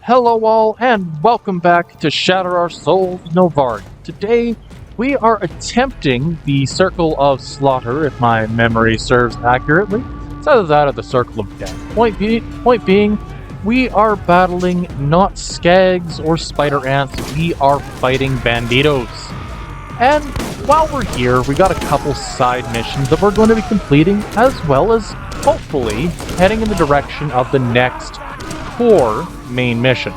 Hello all, and welcome back to Shatter Our Souls Novard. Today, we are attempting the Circle of Slaughter, if my memory serves accurately. It's either that or the Circle of Death. Point being, we are battling not skags or spider ants, we are fighting banditos. And while we're here, we got a couple side missions that we're going to be completing, as well as, hopefully, heading in the direction of the next core main mission.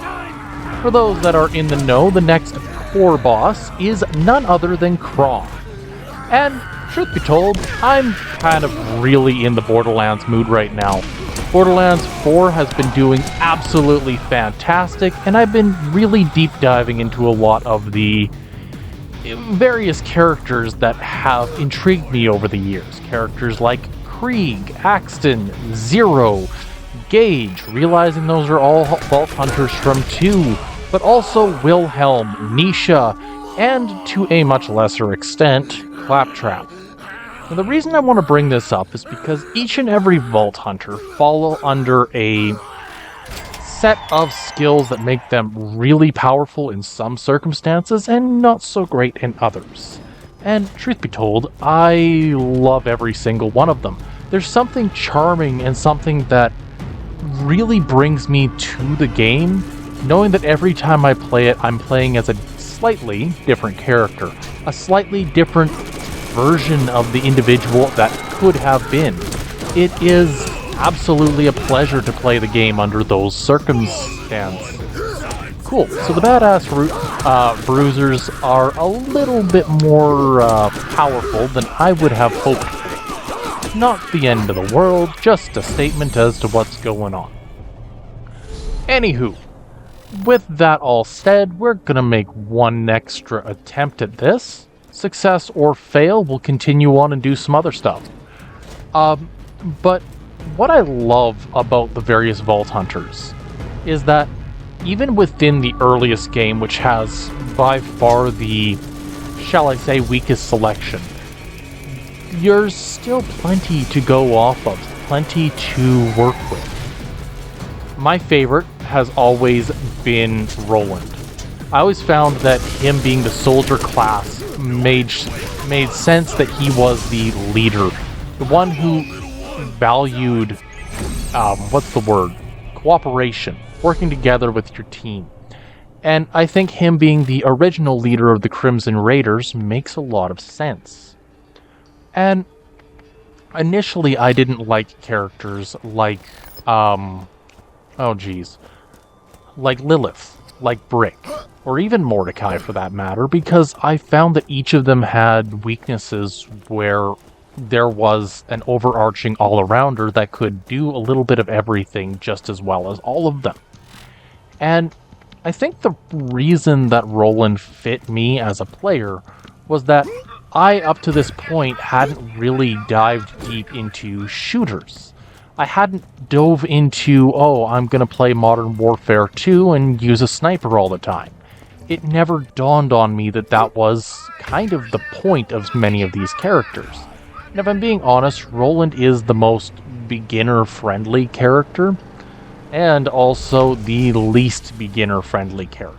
For those that are in the know, the next core boss is none other than Kroms. And truth be told, I'm kind of really in the Borderlands mood right now. Borderlands 4 has been doing absolutely fantastic, and I've been really deep diving into a lot of the various characters that have intrigued me over the years. Characters like Krieg, Axton, Zero, Gage, realizing those are all Vault Hunters from 2, but also Wilhelm, Nisha, and to a much lesser extent, Claptrap. Now, the reason I want to bring this up is because each and every Vault Hunter fall under a set of skills that make them really powerful in some circumstances and not so great in others. And truth be told, I love every single one of them. There's something charming and something that really brings me to the game, knowing that every time I play it, I'm playing as a slightly different character, a slightly different version of the individual that could have been. It is absolutely a pleasure to play the game under those circumstances. Cool, so the badass bruisers are a little bit more powerful than I would have hoped for. Not the end of the world, just a statement as to what's going on. Anywho, with that all said, we're gonna make one extra attempt at this. Success or fail, we'll continue on and do some other stuff. But what I love about the various Vault Hunters is that even within the earliest game, which has by far the, shall I say, weakest selection, there's still plenty to go off of, plenty to work with. My favorite has always been Roland. I always found that him being the soldier class made sense, that he was the leader, the one who valued, cooperation, working together with your team. And I think him being the original leader of the Crimson Raiders makes a lot of sense. And initially I didn't like characters like, like Lilith, like Brick, or even Mordecai for that matter, because I found that each of them had weaknesses where there was an overarching all-arounder that could do a little bit of everything just as well as all of them. And I think the reason that Roland fit me as a player was that I, up to this point, hadn't really dived deep into shooters. I hadn't dove into, I'm gonna play Modern Warfare 2 and use a sniper all the time. It never dawned on me that that was kind of the point of many of these characters. And if I'm being honest, Roland is the most beginner-friendly character, and also the least beginner-friendly character.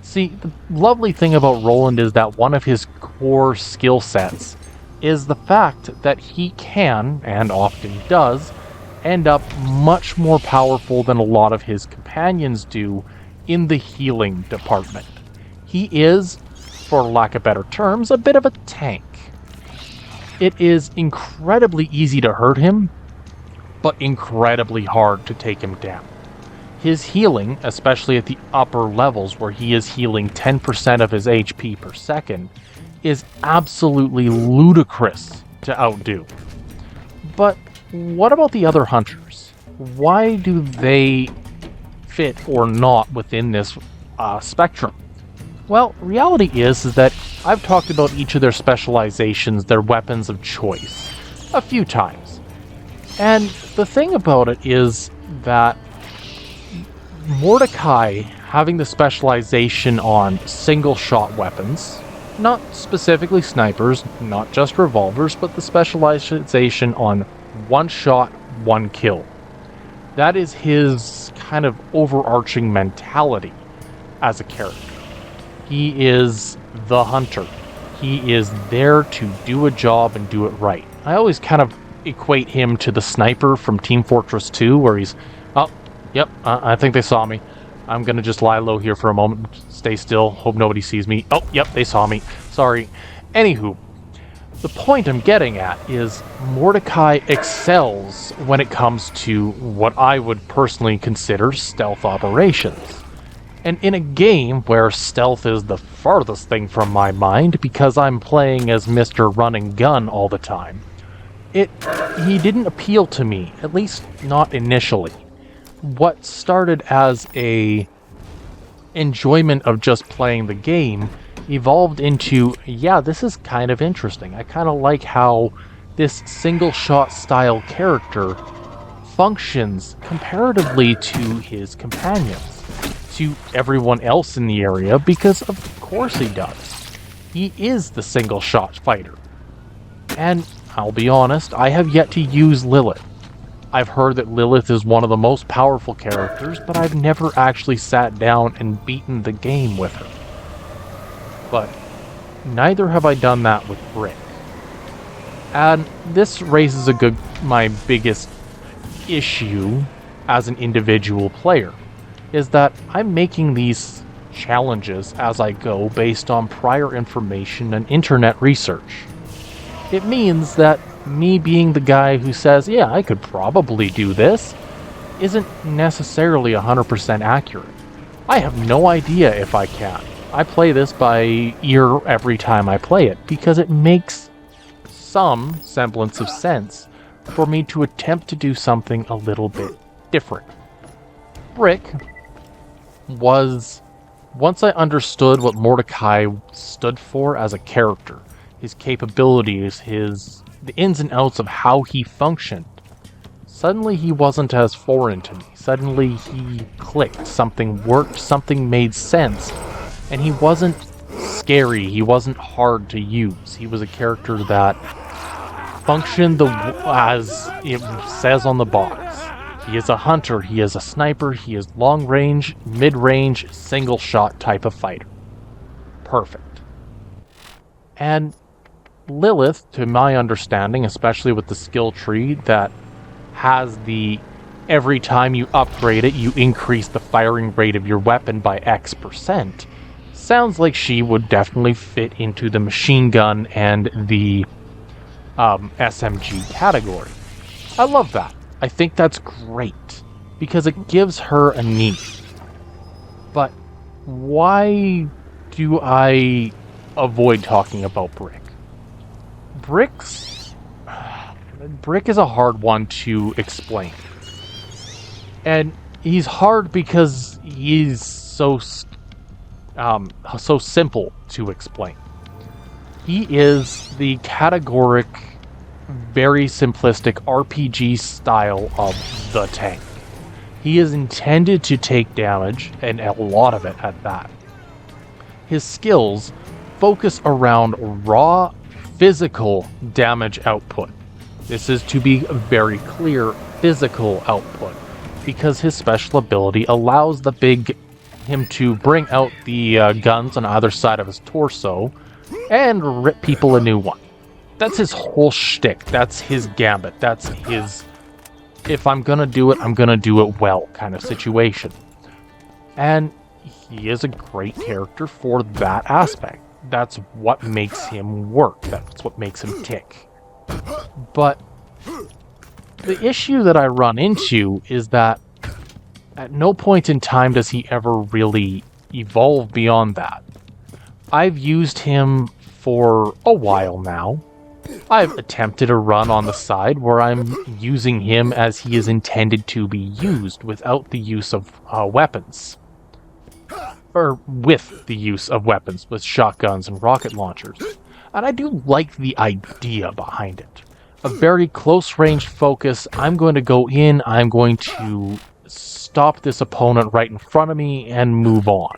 See, the lovely thing about Roland is that one of his core skill sets is the fact that he can, and often does, end up much more powerful than a lot of his companions do in the healing department. He is, for lack of better terms, a bit of a tank. It is incredibly easy to hurt him, but incredibly hard to take him down. His healing, especially at the upper levels where he is healing 10% of his HP per second, is absolutely ludicrous to outdo. But what about the other hunters? Why do they fit or not within this spectrum? Well, reality is that I've talked about each of their specializations, their weapons of choice, a few times. And the thing about it is that Mordecai having the specialization on single-shot weapons, not specifically snipers, not just revolvers, but the specialization on one shot, one kill. That is his kind of overarching mentality as a character. He is the hunter. He is there to do a job and do it right. I always kind of equate him to the sniper from Team Fortress 2, where he's, oh, yep, I think they saw me. I'm going to just lie low here for a moment, stay still, hope nobody sees me. Oh, yep, they saw me. Sorry. Anywho, the point I'm getting at is Mordecai excels when it comes to what I would personally consider stealth operations. And in a game where stealth is the farthest thing from my mind because I'm playing as Mr. Run and Gun all the time, he didn't appeal to me, at least not initially. What started as a enjoyment of just playing the game evolved into, yeah, this is kind of interesting. I kind of like how this single shot style character functions comparatively to his companions, to everyone else in the area, because of course he does. He is the single shot fighter. And I'll be honest, I have yet to use Lilith. I've heard that Lilith is one of the most powerful characters, but I've never actually sat down and beaten the game with her. But neither have I done that with Brick. And this raises my biggest issue as an individual player, is that I'm making these challenges as I go based on prior information and internet research. It means that me being the guy who says, yeah, I could probably do this, isn't necessarily 100% accurate. I have no idea if I can. I play this by ear every time I play it, because it makes some semblance of sense for me to attempt to do something a little bit different. Brick was, once I understood what Mordecai stood for as a character, his capabilities, the ins and outs of how he functioned, suddenly he wasn't as foreign to me. Suddenly he clicked, something worked, something made sense, and he wasn't scary, he wasn't hard to use. He was a character that functioned as it says on the box. He is a hunter, he is a sniper, he is long range, mid range, single shot type of fighter. Perfect. And Lilith, to my understanding, especially with the skill tree that has every time you upgrade it, you increase the firing rate of your weapon by X%, sounds like she would definitely fit into the machine gun and the SMG category. I love that. I think that's great, because it gives her a niche. But why do I avoid talking about Brick? Brick is a hard one to explain. And he's hard because he's so simple to explain. He is the categoric, very simplistic RPG style of the tank. He is intended to take damage, and a lot of it at that. His skills focus around raw physical damage output. This is, to be very clear, physical output, because his special ability allows him to bring out the guns on either side of his torso and rip people a new one. That's his whole shtick. That's his gambit. That's his, if I'm gonna do it, I'm gonna do it well kind of situation. And he is a great character for that aspect. That's what makes him work. That's what makes him tick. But the issue that I run into is that at no point in time does he ever really evolve beyond that. I've used him for a while now. I've attempted a run on the side where I'm using him as he is intended to be used, without the use of weapons. Or with the use of weapons, with shotguns and rocket launchers. And I do like the idea behind it. A very close-range focus. I'm going to go in, I'm going to stop this opponent right in front of me and move on.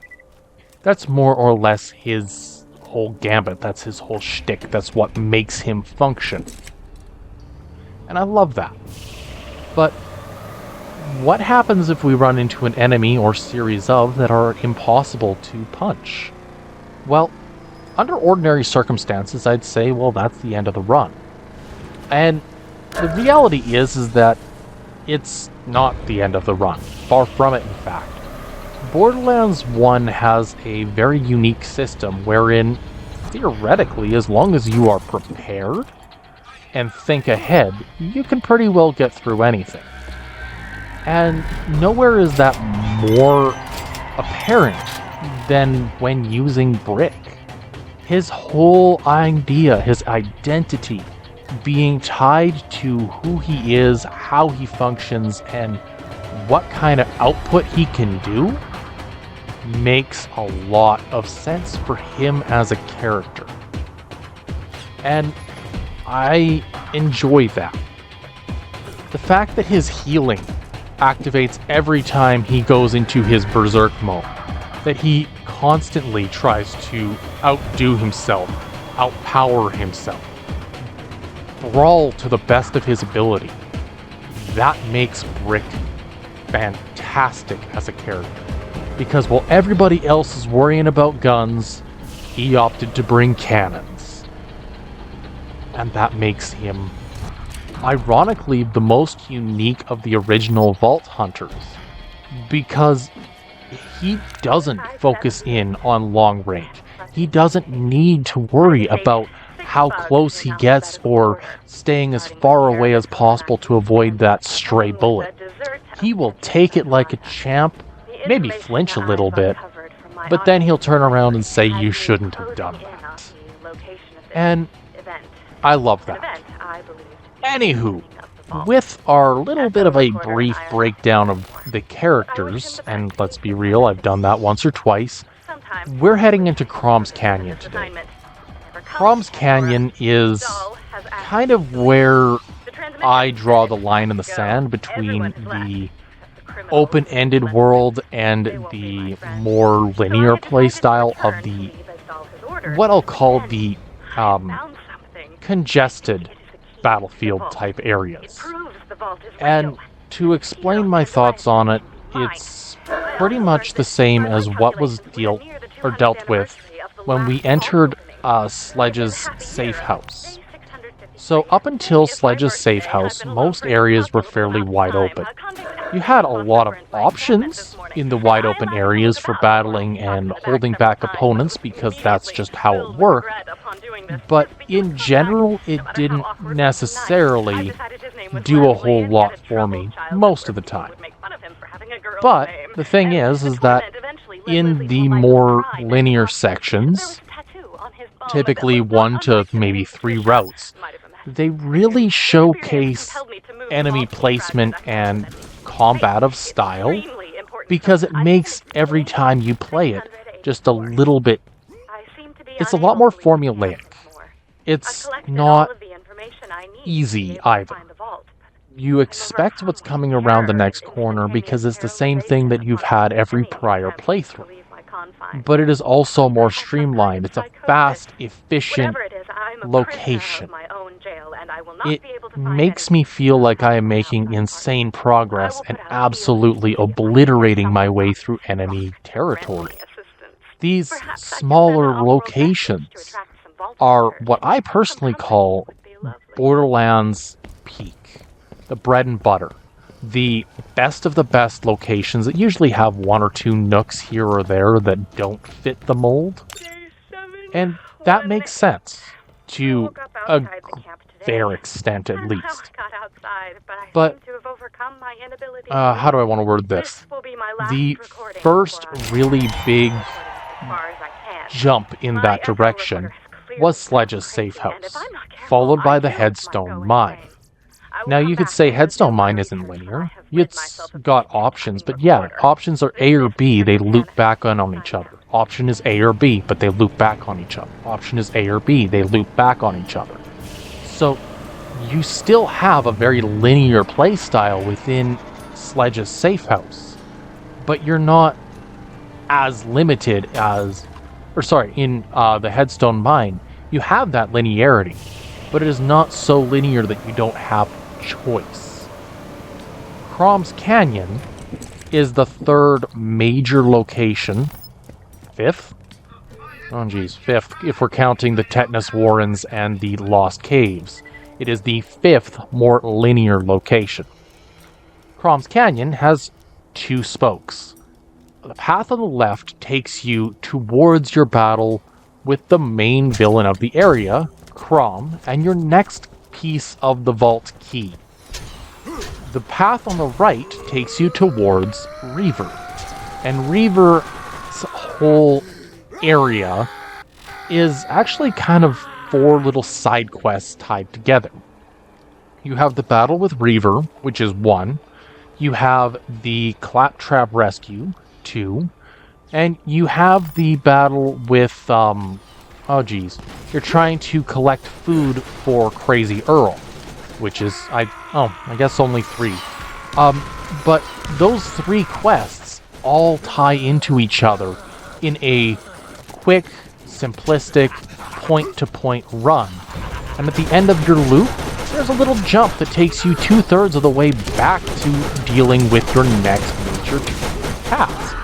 That's more or less his whole gambit. That's his whole shtick. That's what makes him function. And I love that. But what happens if we run into an enemy or series of that are impossible to punch? Well, under ordinary circumstances, I'd say, well, that's the end of the run. And the reality is that it's not the end of the run. Far from it, in fact. Borderlands 1 has a very unique system wherein, theoretically, as long as you are prepared and think ahead, you can pretty well get through anything. And nowhere is that more apparent than when using Brick. His whole idea, his identity, being tied to who he is, how he functions, and what kind of output he can do, makes a lot of sense for him as a character. And I enjoy that. The fact that his healing activates every time he goes into his berserk mode, that he constantly tries to outdo himself, outpower himself, brawl to the best of his ability, that makes Brick fantastic as a character. Because while everybody else is worrying about guns, he opted to bring cannons. And that makes him, ironically, the most unique of the original Vault Hunters. Because he doesn't focus in on long range. He doesn't need to worry about how close he gets or staying as far away as possible to avoid that stray bullet. He will take it like a champ, maybe flinch a little bit, but then he'll turn around and say you shouldn't have done that. And I love that. Anywho, with our little bit of a brief breakdown of the characters, and let's be real, I've done that once or twice, we're heading into Kroms Canyon today. Kroms Canyon is kind of where I draw the line in the sand between the open-ended world and the more linear playstyle of the, what I'll call the congested battlefield type areas. And to explain my thoughts on it, it's pretty much the same as what was dealt with when we entered Sledge's safe house. So up until Sledge's safe house, most areas were fairly wide open. You had a lot of options in the wide open areas for battling and holding back opponents because that's just how it worked. But in general, it didn't necessarily do a whole lot for me most of the time. But the thing is that in the more linear sections, typically 1 to maybe 3 routes, they really showcase enemy placement and combative style because it makes every time you play it just a little bit, it's a lot more formulaic. It's not easy either. You expect what's coming around the next corner because it's the same thing that you've had every prior playthrough. But it is also more streamlined. It's a fast, efficient location. It makes me feel like I am making insane progress and absolutely obliterating my way through enemy territory. These smaller locations are what I personally call Borderlands peak, the bread and butter. The best of the best locations that usually have 1 or 2 nooks here or there that don't fit the mold. And that makes sense, to a fair extent at least. But, how do I want to word this? The first really big jump in that direction was Sledge's safe house, followed by the Headstone Mine. Now, you could say Headstone Mine isn't linear. It's got options, but yeah, options are A or B, they loop back on each other. Option is A or B, but they loop back on each other. Option is A or B, they loop back on each other. So, you still have a very linear playstyle within Sledge's safe house, but you're not as limited as, in the Headstone Mine, you have that linearity, but it is not so linear that you don't have choice. Kroms Canyon is the third major location. Fifth? Oh geez, fifth if we're counting the Tetanus Warrens and the Lost Caves. It is the fifth more linear location. Kroms Canyon has two spokes. The path on the left takes you towards your battle with the main villain of the area, Krom, and your next piece of the vault key. The path on the right takes you towards Reaver, and Reaver's whole area is actually kind of 4 little side quests tied together. You have the battle with Reaver, which is 1. You have the Claptrap Rescue, 2. And you have the battle with, oh geez, you're trying to collect food for Crazy Earl, which is, I guess only 3. But those 3 quests all tie into each other in a quick, simplistic, point-to-point run. And at the end of your loop, there's a little jump that takes you 2/3 of the way back to dealing with your next major task.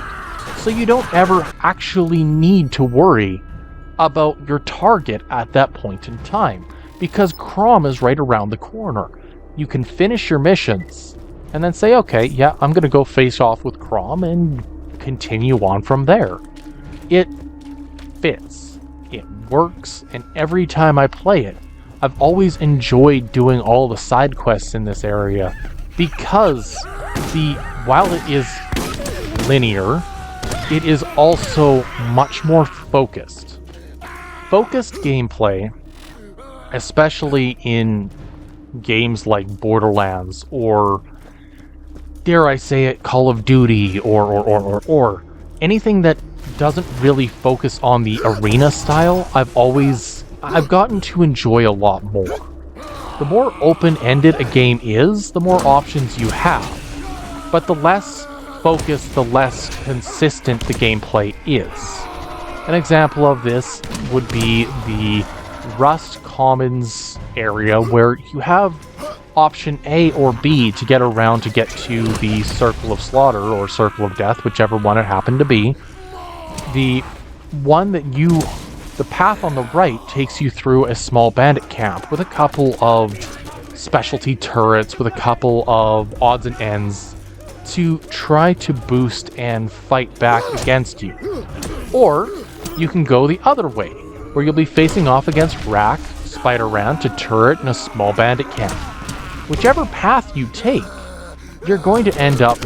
So you don't ever actually need to worry about your target at that point in time, because Krom is right around the corner. You can finish your missions, and then say, okay, yeah, I'm going to go face off with Krom, and continue on from there. It fits. It works, and every time I play it, I've always enjoyed doing all the side quests in this area, because while it is linear, it is also much more focused. Focused gameplay, especially in games like Borderlands, or dare I say it, Call of Duty, or anything that doesn't really focus on the arena style, I've gotten to enjoy a lot more. The more open-ended a game is, the more options you have. But the less focused, the less consistent the gameplay is. An example of this would be the Rust Commons area, where you have option A or B to get around to get to the Circle of Slaughter or Circle of Death, whichever one it happened to be. The path on the right takes you through a small bandit camp with a couple of specialty turrets, with a couple of odds and ends to try to boost and fight back against you. Or you can go the other way, where you'll be facing off against Rack, Spider-Ran, to turret, and a small bandit camp. Whichever path you take, you're going to end up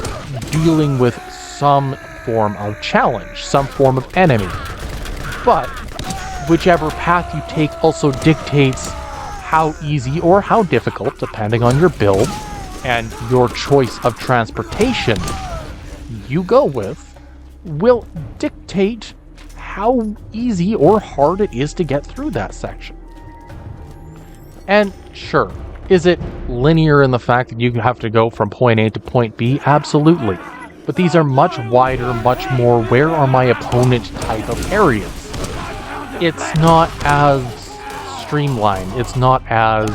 dealing with some form of challenge, some form of enemy. But whichever path you take also dictates how easy or how difficult, depending on your build and your choice of transportation you go with, will dictate how easy or hard it is to get through that section. And sure, is it linear in the fact that you have to go from point A to point B? Absolutely. But these are much wider, much more where are my opponent type of areas. It's not as streamlined. It's not as,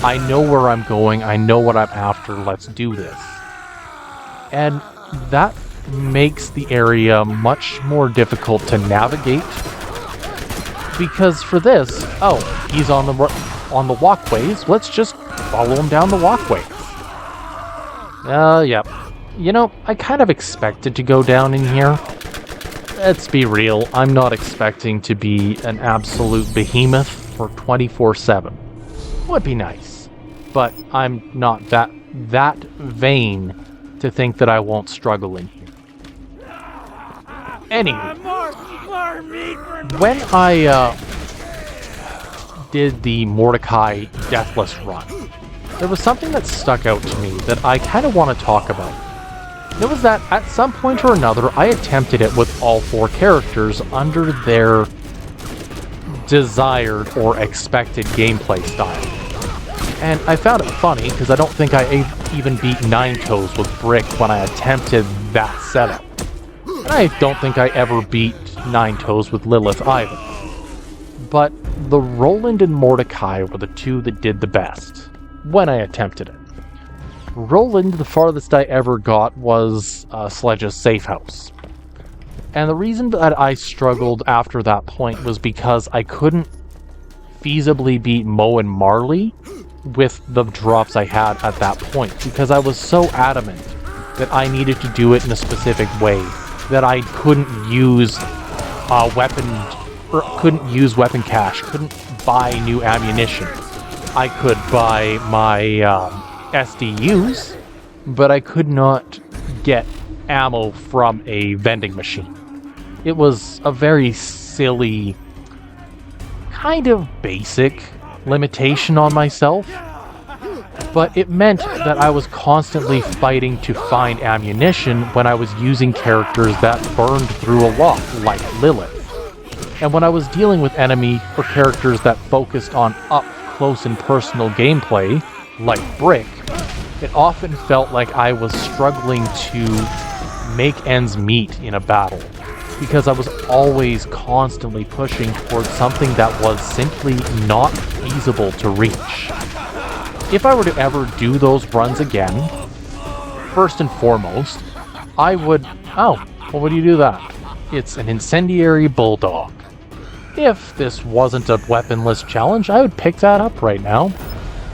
I know where I'm going, I know what I'm after, let's do this. And that makes the area much more difficult to navigate. Because for this, oh, he's on the walkways, let's just follow him down the walkways. Yep. You know, I kind of expected to go down in here. Let's be real, I'm not expecting to be an absolute behemoth for 24/7. Would be nice, but I'm not that vain to think that I won't struggle in here. Anyway, when I did the Mordecai Deathless run, there was something that stuck out to me that I kind of want to talk about. It was that at some point or another, I attempted it with all 4 characters under their desired or expected gameplay style. And I found it funny because I don't think I even beat Nine Toes with Brick when I attempted that setup. And I don't think I ever beat Nine Toes with Lilith either. But the Roland and Mordecai were the 2 that did the best when I attempted it. Roland, the farthest I ever got was Sledge's safe house. And the reason that I struggled after that point was because I couldn't feasibly beat Mo and Marley with the drops I had at that point, because I was so adamant that I needed to do it in a specific way that I couldn't use weapon cache, couldn't buy new ammunition. I could buy my SDUs, but I could not get ammo from a vending machine. It was a very silly, kind of basic limitation on myself, but it meant that I was constantly fighting to find ammunition when I was using characters that burned through a lot, like Lilith. And when I was dealing with enemy or characters that focused on up-close and personal gameplay, like Brick, it often felt like I was struggling to make ends meet in a battle, because I was always constantly pushing towards something that was simply not feasible to reach. If I were to ever do those runs again, first and foremost, I would... Oh, well, what do you do that? It's an incendiary bulldog. If this wasn't a weaponless challenge, I would pick that up right now,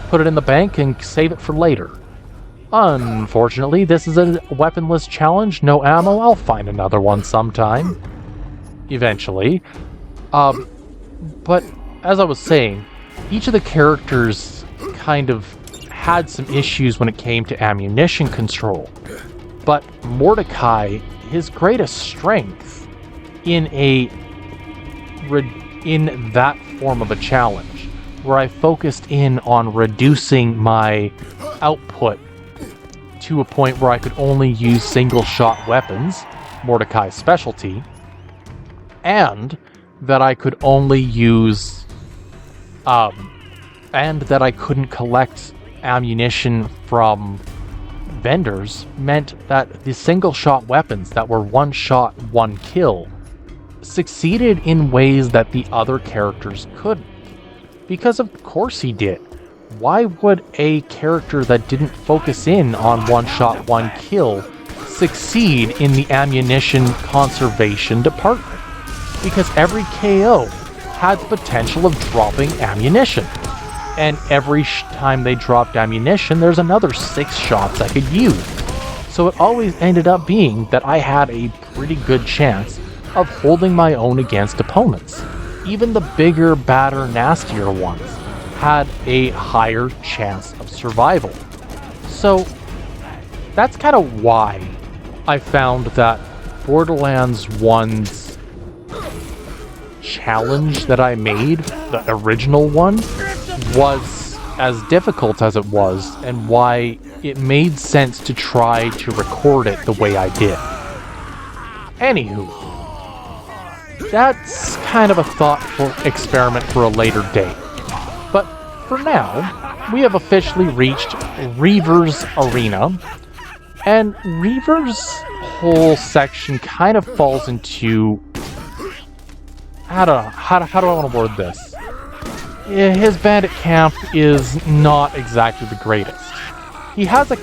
put it in the bank, and save it for later. Unfortunately, this is a weaponless challenge, no ammo. I'll find another one sometime. Eventually. But, as I was saying, each of the characters kind of had some issues when it came to ammunition control. But Mordecai, his greatest strength in that form of a challenge, where I focused in on reducing my output to a point where I could only use single-shot weapons, Mordecai's specialty, and that I could only use, and that I couldn't collect ammunition from vendors, meant that the single-shot weapons that were one shot, one kill succeeded in ways that the other characters couldn't. Because of course he did. Why would a character that didn't focus in on one shot, one kill succeed in the ammunition conservation department? Because every KO had the potential of dropping ammunition. And every time they dropped ammunition, there's another 6 shots I could use. So it always ended up being that I had a pretty good chance of holding my own against opponents. Even the bigger, badder, nastier ones had a higher chance of survival. So that's kind of why I found that Borderlands 1's challenge that I made, the original one, was as difficult as it was, and why it made sense to try to record it the way I did. Anywho, that's kind of a thoughtful experiment for a later date. But for now, we have officially reached Reaver's Arena, and Reaver's whole section kind of falls into... How do I want to word this? His bandit camp is not exactly the greatest. He has the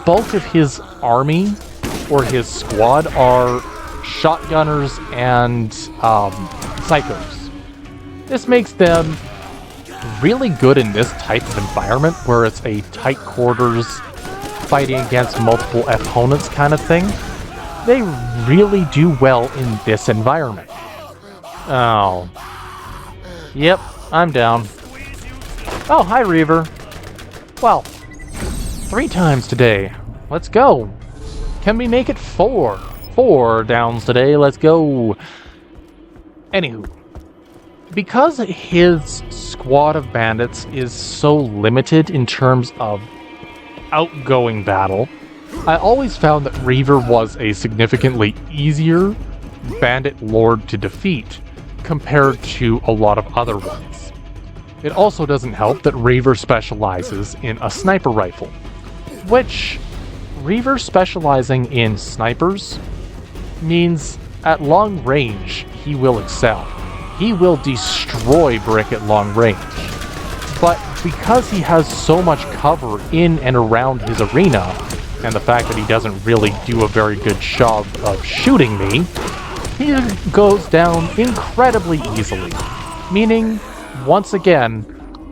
bulk of his army, or his squad, are shotgunners and psychos. This makes them really good in this type of environment, where it's a tight quarters, fighting against multiple opponents kind of thing. They really do well in this environment. Oh. Yep, I'm down. Oh, hi, Reaver. Well, 3 times today. Let's go. Can we make it 4? 4 downs today, let's go. Anywho, because his squad of bandits is so limited in terms of outgoing battle, I always found that Reaver was a significantly easier bandit lord to defeat compared to a lot of other ones. It also doesn't help that Reaver specializes in a sniper rifle, which Reaver specializing in snipers means at long range he will excel. He will destroy Brick at long range. But because he has so much cover in and around his arena, and the fact that he doesn't really do a very good job of shooting me, he goes down incredibly easily. Meaning, once again,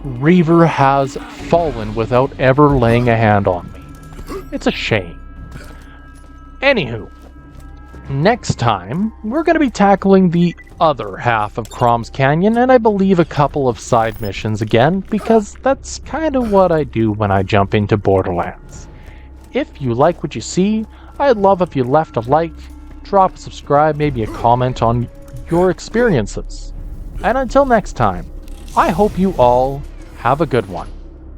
Reaver has fallen without ever laying a hand on me. It's a shame. Anywho, next time, we're going to be tackling the other half of Kroms Canyon, and I believe a couple of side missions again, because that's kind of what I do when I jump into Borderlands. If you like what you see, I'd love if you left a like, drop a subscribe, maybe a comment on your experiences. And until next time, I hope you all have a good one.